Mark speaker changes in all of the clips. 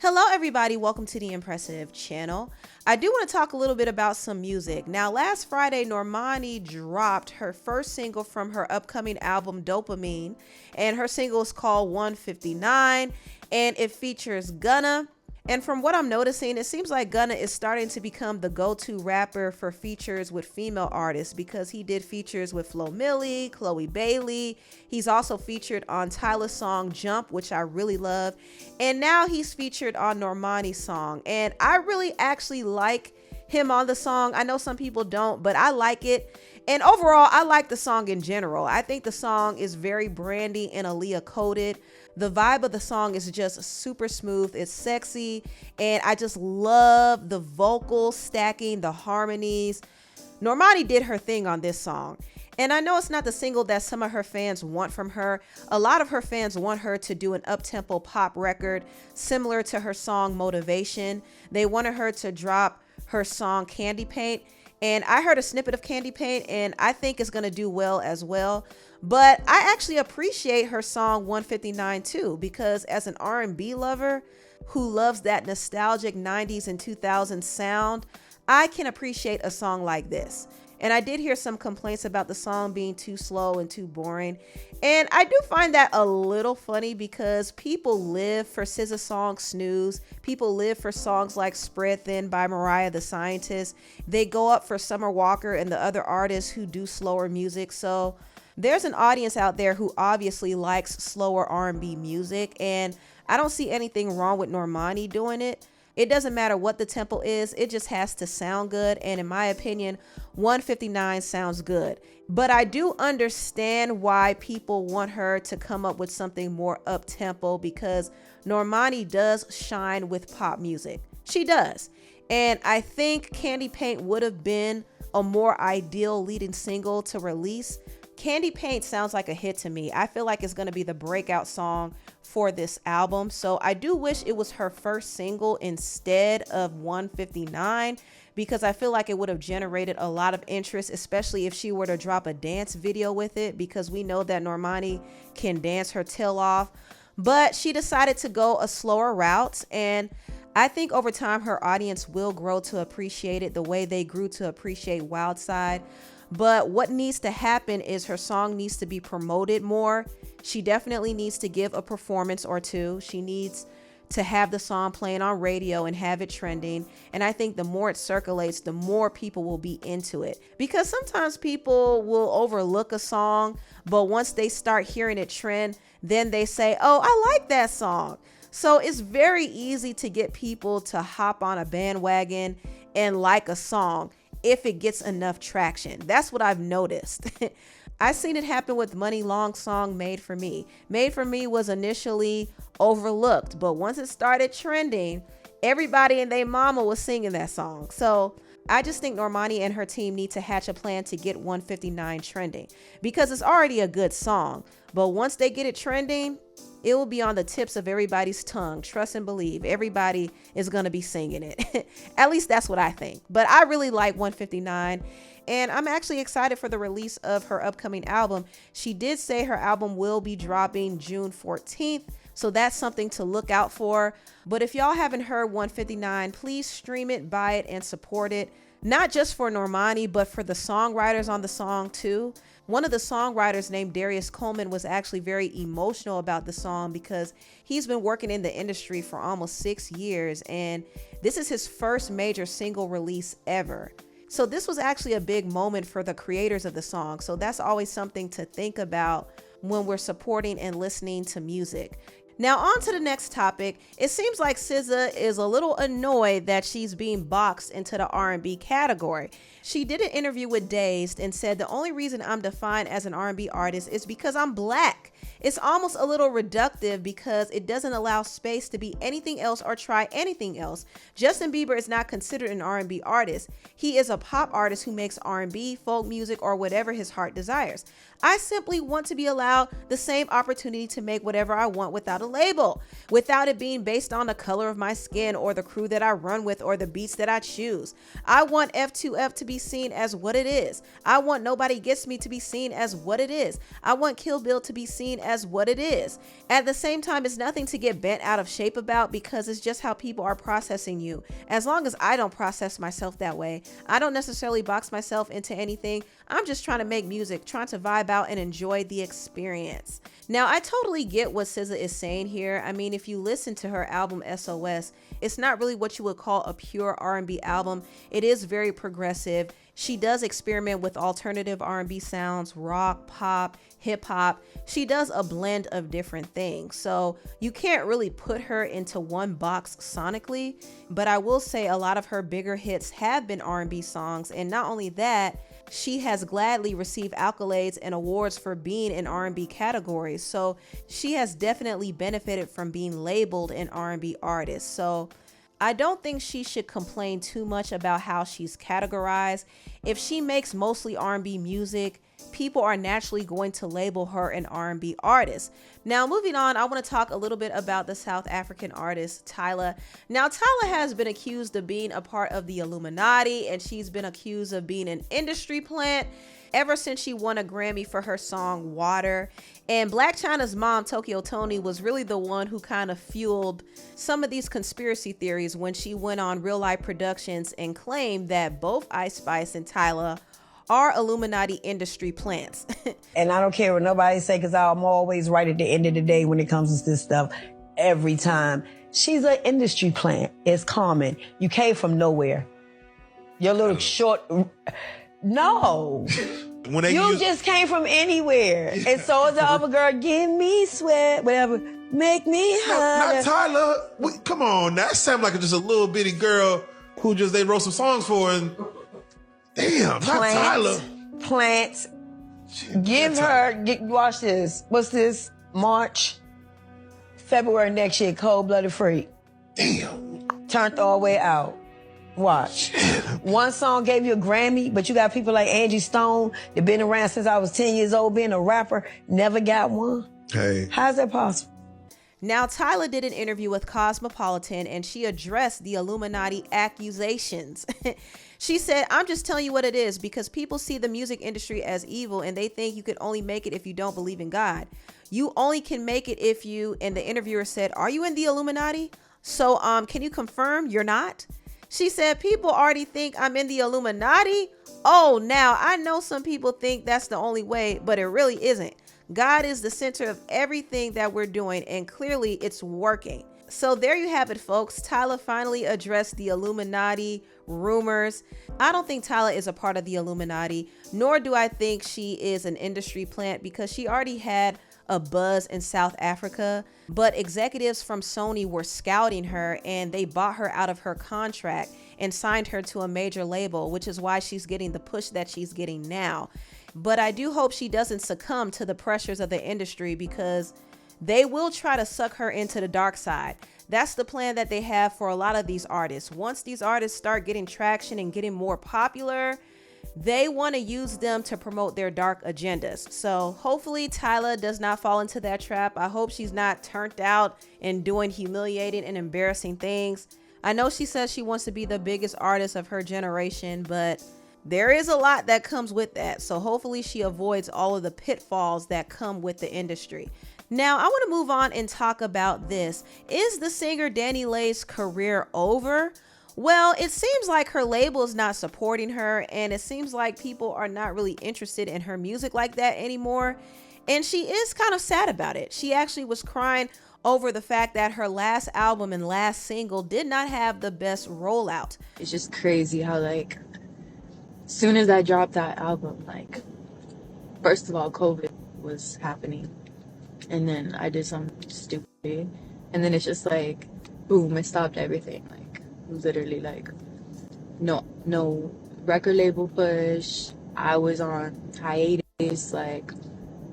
Speaker 1: Hello everybody, welcome to the Empressive channel. I do want to talk a little bit about some music. Now last Friday, Normani dropped her first single from her upcoming album Dopamine, and her single is called 159 and it features Gunna. And from what I'm noticing, it seems like Gunna is starting to become the go-to rapper for features with female artists because he did features with Flo Milli, Chloe Bailey. He's also featured on Tyla's song Jump, which I really love. And now he's featured on Normani's song. And I really actually like him on the song. I know some people don't, but I like it. And overall, I like the song in general. I think the song is very Brandy and Aaliyah coded. The vibe of the song is just super smooth. It's sexy. And I just love the vocal stacking, the harmonies. Normani did her thing on this song. And I know it's not the single that some of her fans want from her. A lot of her fans want her to do an up-tempo pop record similar to her song Motivation. They wanted her to drop her song Candy Paint. And I heard a snippet of Candy Paint and I think it's going to do well as well. But I actually appreciate her song 159 too, because as an R&B lover who loves that nostalgic 90s and 2000s sound, I can appreciate a song like this. And I did hear some complaints about the song being too slow and too boring. And I do find that a little funny because people live for SZA's song Snooze. People live for songs like Spread Thin by Mariah the Scientist. They go up for Summer Walker and the other artists who do slower music. So there's an audience out there who obviously likes slower R&B music. And I don't see anything wrong with Normani doing it. It doesn't matter what the tempo is, it just has to sound good. And in my opinion, 159 sounds good. But I do understand why people want her to come up with something more up-tempo because Normani does shine with pop music. She does. And I think Candy Paint would have been a more ideal leading single to release. Candy Paint sounds like a hit to me. I feel like it's going to be the breakout song for this album. So I do wish it was her first single instead of 159 because I feel like it would have generated a lot of interest, especially if she were to drop a dance video with it because we know that Normani can dance her tail off. But she decided to go a slower route, and I think over time her audience will grow to appreciate it the way they grew to appreciate Wild Side. But what needs to happen is her song needs to be promoted more. She definitely needs to give a performance or two. She needs to have the song playing on radio and have it trending. And I think the more it circulates, the more people will be into it. Because sometimes people will overlook a song, but once they start hearing it trend, then they say, oh, I like that song. So it's very easy to get people to hop on a bandwagon and like a song if it gets enough traction. That's what I've noticed. I've seen it happen with Money Long's song Made For Me. Made For Me was initially overlooked, but once it started trending, everybody and their mama was singing that song. So I just think Normani and her team need to hatch a plan to get 159 trending because it's already a good song. But once they get it trending, it will be on the tips of everybody's tongue. Trust and believe. Everybody is going to be singing it. At least that's what I think. But I really like 159. And I'm actually excited for the release of her upcoming album. She did say her album will be dropping June 14th. So that's something to look out for. But if y'all haven't heard 159, please stream it, buy it, and support it. Not just for Normani, but for the songwriters on the song too. One of the songwriters named Darius Coleman was actually very emotional about the song because he's been working in the industry for almost 6 years. And this is his first major single release ever. So this was actually a big moment for the creators of the song. So that's always something to think about when we're supporting and listening to music. Now on to the next topic. It seems like SZA is a little annoyed that she's being boxed into the R&B category. She did an interview with Dazed and said the only reason I'm defined as an R&B artist is because I'm black. It's almost a little reductive because it doesn't allow space to be anything else or try anything else. Justin Bieber is not considered an R&B artist. He is a pop artist who makes R&B, folk music, or whatever his heart desires. I simply want to be allowed the same opportunity to make whatever I want without a label, without it being based on the color of my skin or the crew that I run with or the beats that I choose. I want F2F to be seen as what it is. I want Nobody Gets Me to be seen as what it is. I want Kill Bill to be seen as what it is. At the same time, it's nothing to get bent out of shape about, because it's just how people are processing you. As long as I don't process myself that way, I don't necessarily box myself into anything. I'm just trying to make music, trying to vibe out and enjoy the experience. Now, I totally get what SZA is saying here. I mean, if you listen to her album SOS, it's not really what you would call a pure R&B album. It is very progressive. She does experiment with alternative R&B sounds, rock, pop, hip hop. She does a blend of different things. So you can't really put her into one box sonically, but I will say a lot of her bigger hits have been R&B songs. And not only that, she has gladly received accolades and awards for being in R&B categories. So she has definitely benefited from being labeled an R&B artist. So I don't think she should complain too much about how she's categorized. If she makes mostly R&B music, people are naturally going to label her an R&B artist. Now, moving on, I want to talk a little bit about the South African artist Tyla. Now, Tyla has been accused of being a part of the Illuminati, and she's been accused of being an industry plant ever since she won a Grammy for her song Water. And Black China's mom, Tokyo Toni, was really the one who kind of fueled some of these conspiracy theories when she went on Real Life Productions and claimed that both Ice Spice and Tyla are Illuminati industry plants.
Speaker 2: And I don't care what nobody say, because I'm always right at the end of the day when it comes to this stuff. Every time. She's an industry plant. It's common. You came from nowhere. Your little short... No. You just came from anywhere. And so is the other girl. Give me sweat, whatever. Make me hot.
Speaker 3: Not Tyla. Come on. That sounds like just a little bitty girl who just they wrote some songs for. And damn, not Tyla.
Speaker 2: Plants. Give her. Watch this. What's this? March, February next year. Cold-blooded freak.
Speaker 3: Damn.
Speaker 2: Turned all the way out. Watch. One song gave you a Grammy, but you got people like Angie Stone that been around since I was 10 years old being a rapper, never got one.
Speaker 3: Hey.
Speaker 2: How's that possible?
Speaker 1: Now, Tyla did an interview with Cosmopolitan, and she addressed the Illuminati accusations. She said, "I'm just telling you what it is, because people see the music industry as evil, and they think you could only make it if you don't believe in God. You only can make it if you," and the interviewer said, "Are you in the Illuminati? So, can you confirm you're not?" She said, "People already think I'm in the Illuminati. Oh, now I know some people think that's the only way, but it really isn't. God is the center of everything that we're doing, and clearly it's working." So there you have it, folks. Tyla finally addressed the Illuminati rumors. I don't think Tyla is a part of the Illuminati, nor do I think she is an industry plant, because she already had a buzz in South Africa, but executives from Sony were scouting her, and they bought her out of her contract and signed her to a major label, which is why she's getting the push that she's getting now. But I do hope she doesn't succumb to the pressures of the industry, because they will try to suck her into the dark side. That's the plan that they have for a lot of these artists. Once these artists start getting traction and getting more popular, they want to use them to promote their dark agendas. So hopefully Tyla does not fall into that trap. I hope she's not turned out and doing humiliating and embarrassing things. I know she says she wants to be the biggest artist of her generation, but there is a lot that comes with that. So hopefully she avoids all of the pitfalls that come with the industry. Now, I want to move on and talk about this. Is the singer Dani Leigh's career over? Well, it seems like her label is not supporting her, and it seems like people are not really interested in her music like that anymore. And she is kind of sad about it. She actually was crying over the fact that her last album and last single did not have the best rollout.
Speaker 4: It's just crazy how, like, soon as I dropped that album, like, first of all, COVID was happening. And then I did something stupid. And then it's just like, boom, it stopped everything. Like, literally, like, no record label push. I was on hiatus. Like,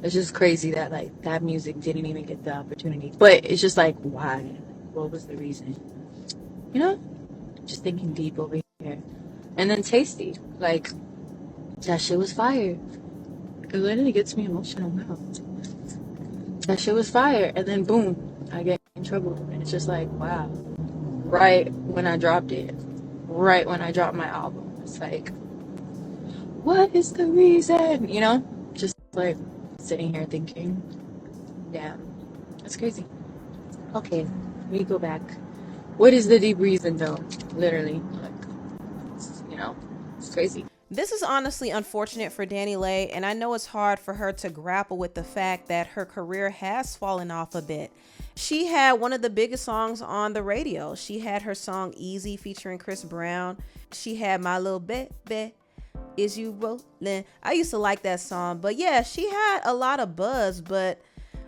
Speaker 4: it's just crazy that, like, that music didn't even get the opportunity. But it's just like, why? What was the reason? You know? Just thinking deep over here. And then Tasty. Like, that shit was fire. It literally gets me emotional now. That shit was fire. And then, boom, I get in trouble. And it's just like, wow. Right when I dropped it. Right when I dropped my album. It's like, what is the reason? You know? Just like sitting here thinking, Damn. That's crazy. Okay, we go back. What is the deep reason though? Literally. Like, it's crazy.
Speaker 1: This is honestly unfortunate for Dani Leigh, and I know it's hard for her to grapple with the fact that her career has fallen off a bit. She had one of the biggest songs on the radio. She had her song Easy featuring Chris Brown. She had My Little Baby, Is You Rollin'? I used to like that song, but yeah, she had a lot of buzz, but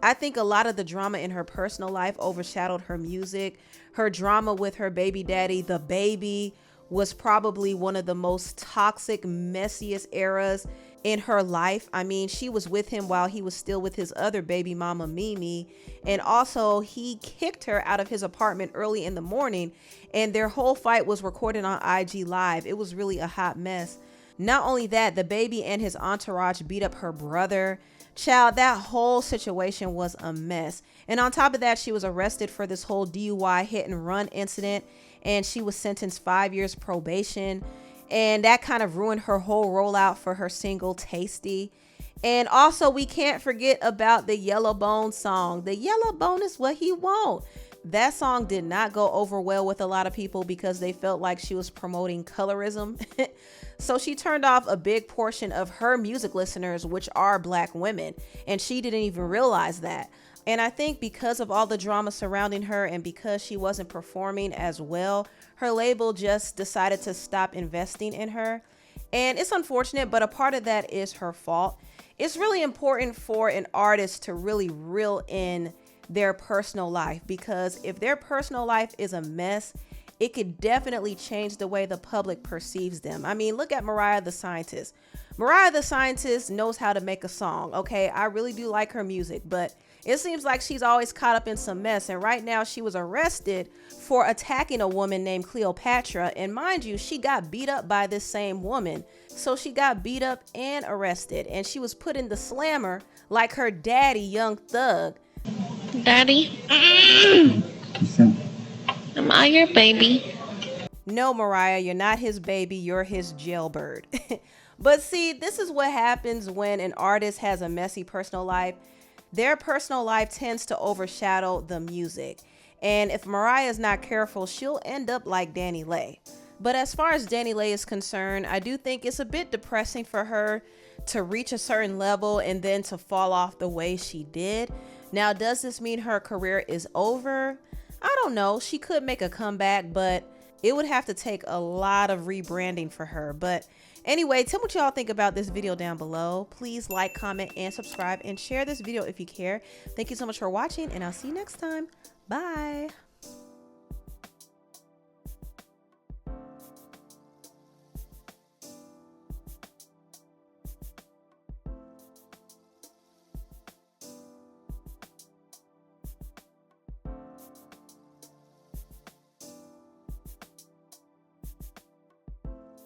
Speaker 1: I think a lot of the drama in her personal life overshadowed her music. Her drama with her baby daddy, the baby, was probably one of the most toxic, messiest eras in her life. I mean, she was with him while he was still with his other baby mama, Mimi. And also he kicked her out of his apartment early in the morning, and their whole fight was recorded on IG Live. It was really a hot mess. Not only that, the baby and his entourage beat up her brother. Child, that whole situation was a mess. And on top of that, she was arrested for this whole DUI hit and run incident, and she was sentenced 5 years probation. And that kind of ruined her whole rollout for her single Tasty. And also, we can't forget about the Yellow Bone song. The yellow bone is what he want. That song did not go over well with a lot of people because they felt like she was promoting colorism. So she turned off a big portion of her music listeners, which are Black women, and she didn't even realize that. And I think because of all the drama surrounding her and because she wasn't performing as well, her label just decided to stop investing in her. And it's unfortunate, but a part of that is her fault. It's really important for an artist to really reel in their personal life, because if their personal life is a mess, it could definitely change the way the public perceives them. I mean, look at Mariah the Scientist. Mariah the Scientist knows how to make a song. Okay, I really do like her music, but it seems like she's always caught up in some mess. And right now she was arrested for attacking a woman named Cleopatra. And mind you, she got beat up by this same woman. So she got beat up and arrested, and she was put in the slammer like her daddy, Young Thug.
Speaker 5: Daddy, am I your baby?
Speaker 1: No, Mariah, you're not his baby, you're his jailbird. But see, this is what happens when an artist has a messy personal life. Their personal life tends to overshadow the music. And if Mariah is not careful, she'll end up like Dani Leigh. But as far as Dani Leigh is concerned, I do think it's a bit depressing for her to reach a certain level and then to fall off the way she did. Now, does this mean her career is over? I don't know. She could make a comeback, but it would have to take a lot of rebranding for her. But anyway, tell me what y'all think about this video down below. Please like, comment, and subscribe, and share this video if you care. Thank you so much for watching, and I'll see you next time. Bye.